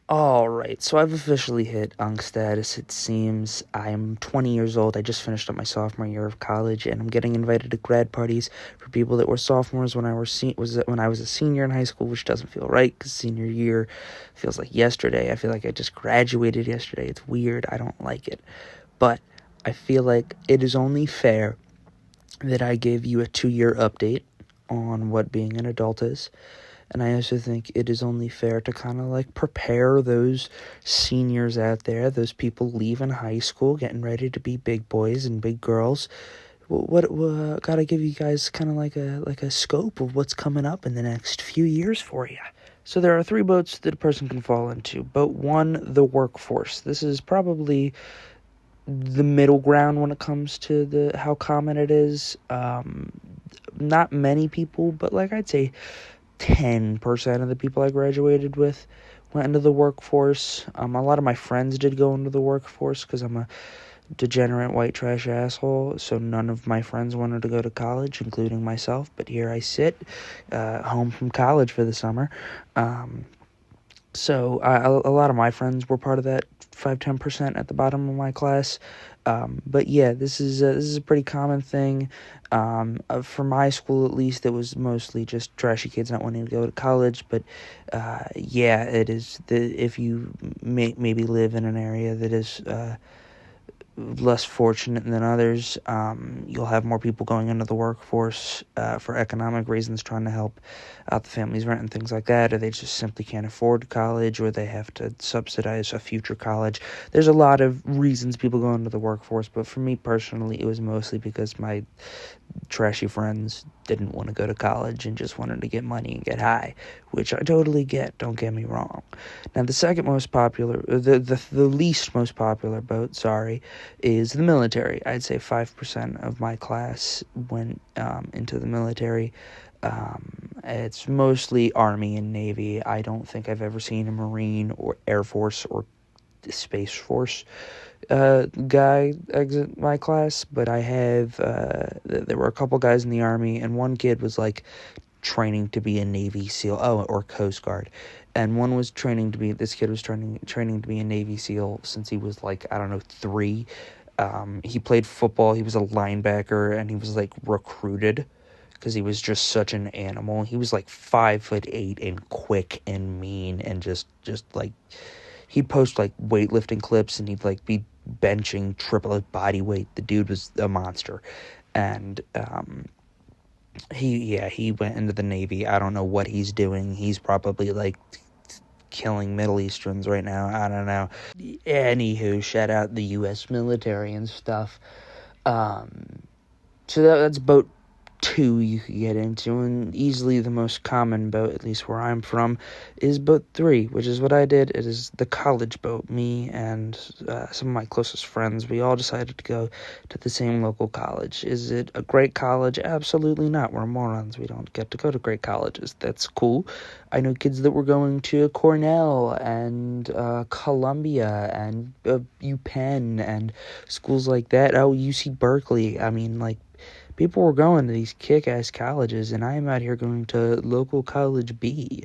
Alright, so I've officially hit Unk status, it seems. I'm 20 years old. I just finished up my sophomore year of college, and I'm getting invited to grad parties for people that were sophomores when when I was a senior in high school, which doesn't feel right, because senior year feels like yesterday. I feel like I just graduated yesterday. It's weird. I don't like it. But I feel like it is only fair that I give you a 2-year update on what being an adult is. And I also think it is only fair to kind of like prepare those seniors out there, those people leaving high school, getting ready to be big boys and big girls. What gotta give you guys kind of like a scope of what's coming up in the next few years for you. So there are three boats that a person can fall into. Boat one, the workforce. This is probably the middle ground when it comes to the how common it is. Not many people, but like I'd say 10% of the people I graduated with went into the workforce. A lot of my friends did go into the workforce because I'm a degenerate white trash asshole, so none of my friends wanted to go to college, including myself, but here I sit, home from college for the summer. A lot of my friends were part of that 5-10% at the bottom of my class. But yeah, this is a pretty common thing. For my school, at least, it was mostly just trashy kids not wanting to go to college. But yeah, it is. If you maybe live in an area that is less fortunate than others, you'll have more people going into the workforce for economic reasons, trying to help out the family's rent and things like that, or they just simply can't afford college, or they have to subsidize a future college. There's a lot of reasons people go into the workforce, but for me personally, it was mostly because my trashy friends didn't want to go to college and just wanted to get money and get high, which I totally get, don't get me wrong. Now, the second most popular, the least most popular boat, sorry, is the military. I'd say 5% of my class went into the military. It's mostly Army and Navy. I don't think I've ever seen a Marine or Air Force or Space Force guy exit my class, but I have, there were a couple guys in the Army, and one kid was like training to be a Navy SEAL, or Coast Guard, and this kid was training to be a Navy SEAL since he was like, I don't know, 3. He played football, he was a linebacker, and he was like recruited because he was just such an animal. He was like 5'8" and quick and mean, and just like, he'd post like weightlifting clips, and he'd like be benching triple his body weight. The dude was a monster. And he went into the Navy. I don't know what he's doing. He's probably like killing Middle Easterns right now. I don't know. Anywho, shout out the U.S. military and stuff. So that's boat 2 you could get into, and easily the most common boat, at least where I'm from, is boat 3, which is what I did. It is the college boat. Me and some of my closest friends, we all decided to go to the same local college. Is it a great college? Absolutely not. We're morons. We don't get to go to great colleges. That's cool. I know kids that were going to Cornell and Columbia and UPenn and schools like that. Oh, UC Berkeley. I mean, like, people were going to these kick-ass colleges, and I am out here going to local college B.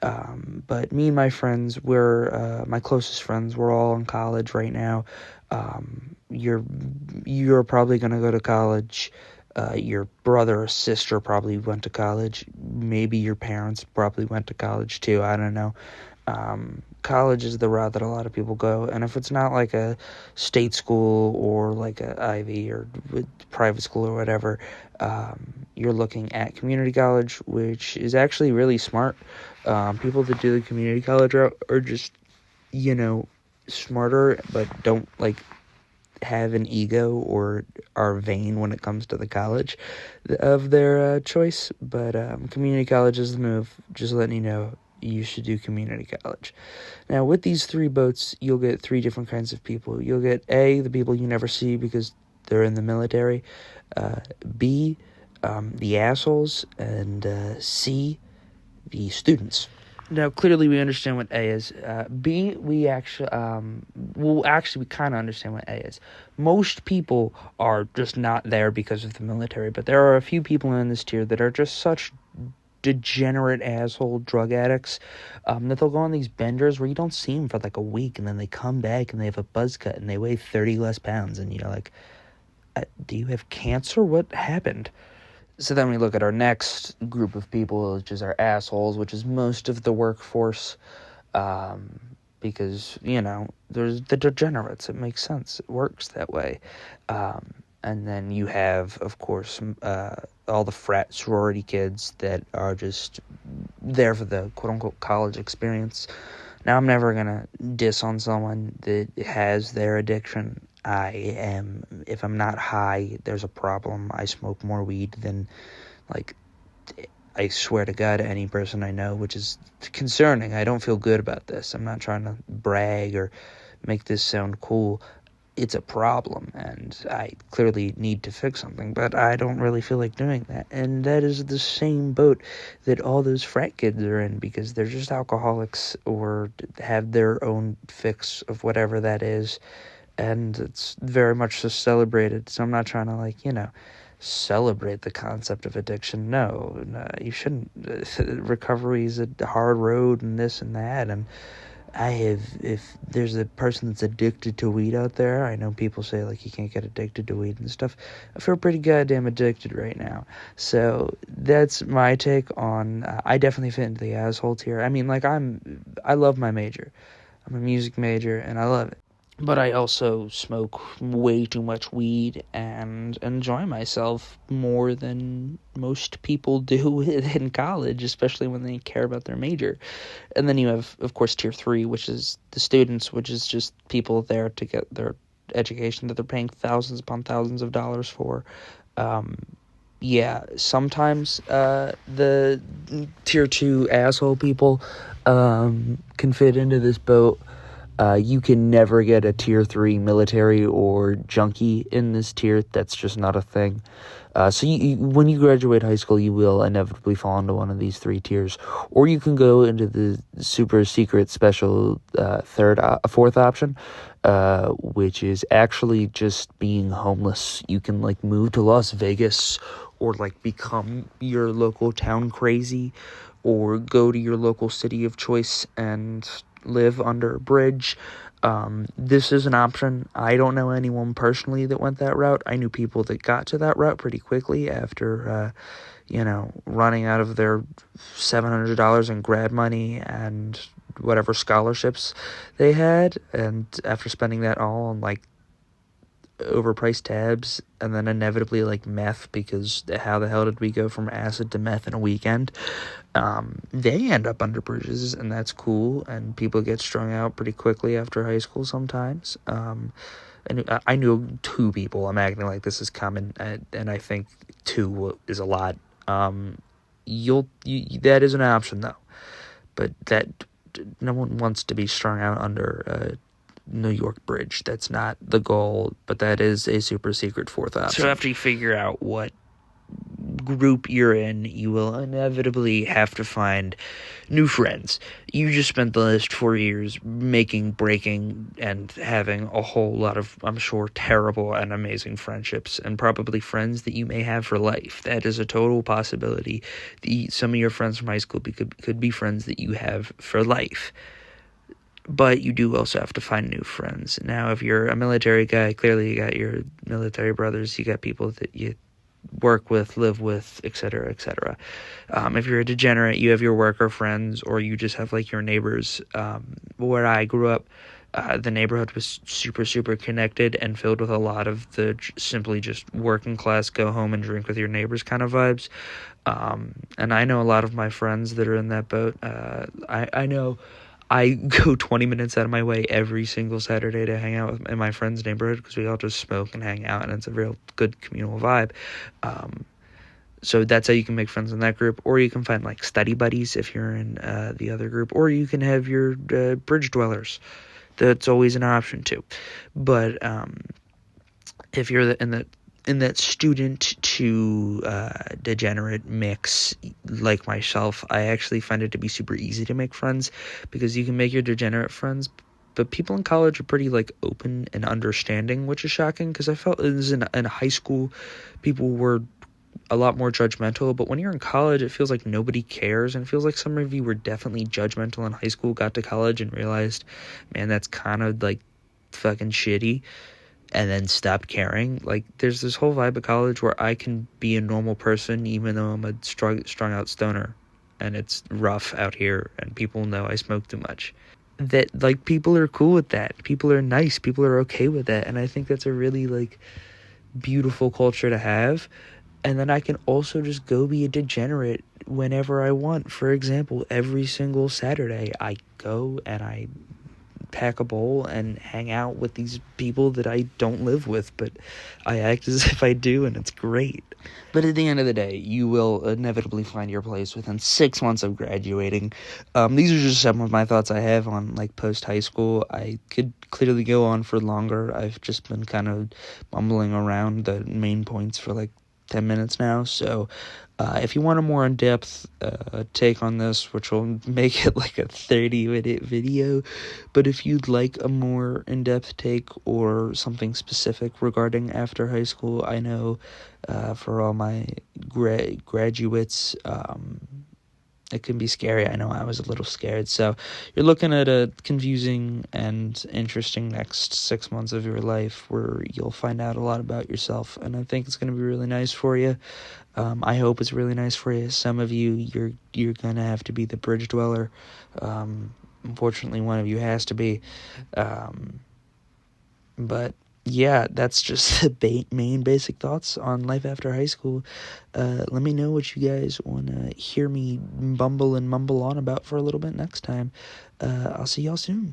But me and my friends, my closest friends, we're all in college right now. You're probably going to go to college. Your brother or sister probably went to college. Maybe your parents probably went to college too. I don't know. College is the route that a lot of people go, and if it's not like a state school or like a Ivy or private school or whatever, you're looking at community college, which is actually really smart. People that do the community college route are just, smarter, but don't like have an ego or are vain when it comes to the college of their choice. But community college is the move. Just letting you know, you should do community college. Now, with these 3 boats, you'll get 3 different kinds of people. You'll get A, the people you never see because they're in the military. B, the assholes. And C, the students. Now, clearly we understand what A is. B, we actually we kind of understand what A is. Most people are just not there because of the military, but there are a few people in this tier that are just such degenerate asshole drug addicts that they'll go on these benders where you don't see them for like a week, and then they come back and they have a buzz cut and they weigh 30 less pounds, and you're like, do you have cancer? What happened? So then we look at our next group of people, which is our assholes, which is most of the workforce, because, there's the degenerates. It makes sense. It works that way. And then you have, of course, all the frat sorority kids that are just there for the quote-unquote college experience. Now, I'm never going to diss on someone that has their addiction. If I'm not high, there's a problem. I smoke more weed than, I swear to God, any person I know, which is concerning. I don't feel good about this. I'm not trying to brag or make this sound cool. It's a problem, and I clearly need to fix something, but I don't really feel like doing that. And that is the same boat that all those frat kids are in, because they're just alcoholics or have their own fix of whatever that is, and it's very much so celebrated. So I'm not trying to, celebrate the concept of addiction. No, you shouldn't. Recovery is a hard road and this and that, and if there's a person that's addicted to weed out there, I know people say, you can't get addicted to weed and stuff. I feel pretty goddamn addicted right now. So that's my take on, I definitely fit into the asshole tier. I mean, I love my major. I'm a music major, and I love it. But I also smoke way too much weed and enjoy myself more than most people do in college, especially when they care about their major. And then you have, of course, Tier 3, which is the students, which is just people there to get their education that they're paying thousands upon thousands of dollars for. Sometimes the Tier 2 asshole people can fit into this boat. You can never get a Tier 3 military or junkie in this tier. That's just not a thing. So when you graduate high school, you will inevitably fall into one of these three tiers. Or you can go into the super secret special fourth option, which is actually just being homeless. You can move to Las Vegas, or become your local town crazy, or go to your local city of choice and live under a bridge. This is an option. I don't know anyone personally that went that route. I knew people that got to that route pretty quickly after, running out of their $700 in grad money and whatever scholarships they had, and after spending that all on overpriced tabs, and then inevitably meth, because how the hell did we go from acid to meth in a weekend? They end up under bridges, and that's cool, and people get strung out pretty quickly after high school sometimes. And I knew two people. I'm acting like this is common, and I think two is a lot. That is an option though, but that no one wants to be strung out under New York bridge. That's not the goal, but that is a super secret fourth option. So after you figure out what group you're in, you will inevitably have to find new friends. You just spent the last 4 years breaking, and having a whole lot of, I'm sure, terrible and amazing friendships, and probably friends that you may have for life. That is a total possibility. Some of your friends from high school could be friends that you have for life. But you do also have to find new friends. Now, if you're a military guy, clearly you got your military brothers, you got people that you work with, live with, etc., etc. If you're a degenerate, you have your worker friends, or you just have your neighbors. Where I grew up, the neighborhood was super, super connected and filled with a lot of the simply just working class, go home and drink with your neighbors kind of vibes. And I know a lot of my friends that are in that boat. I know I go 20 minutes out of my way every single Saturday to hang out in my friend's neighborhood, because we all just smoke and hang out, and it's a real good communal vibe. So that's how you can make friends in that group. Or you can find study buddies if you're in the other group, or you can have your bridge dwellers. That's always an option too. But if you're in that student to degenerate mix like myself, I actually find it to be super easy to make friends, because you can make your degenerate friends, but people in college are pretty open and understanding, which is shocking, because I felt in high school people were a lot more judgmental, but when you're in college, it feels like nobody cares, and it feels like some of you were definitely judgmental in high school, got to college, and realized, man, that's kind of, like, fucking shitty, and then stopped caring. Like, there's this whole vibe at college where I can be a normal person even though I'm a strung out stoner, and it's rough out here, and people know I smoke too much. That, like, people are cool with that. People are nice. People are okay with that, and I think that's a really, like, beautiful culture to have. And then I can also just go be a degenerate whenever I want. For example, every single Saturday, I go and I pack a bowl and hang out with these people that I don't live with, but I act as if I do, and it's great. But at the end of the day, you will inevitably find your place within 6 months of graduating. These are just some of my thoughts I have on, like, post-high school. I could clearly go on for longer. I've just been kind of mumbling around the main points for, like, 10 minutes now, so if you want a more in-depth take on this, which will make it like a 30-minute video, but if you'd like a more in-depth take or something specific regarding after high school, I know for all my graduates, it can be scary. I know I was a little scared. So you're looking at a confusing and interesting next 6 months of your life where you'll find out a lot about yourself. And I think it's going to be really nice for you. I hope it's really nice for you. Some of you, you're going to have to be the bridge dweller. Unfortunately, one of you has to be. But yeah, that's just the main basic thoughts on life after high school. Let me know what you guys want to hear me bumble and mumble on about for a little bit next time. I'll see y'all soon.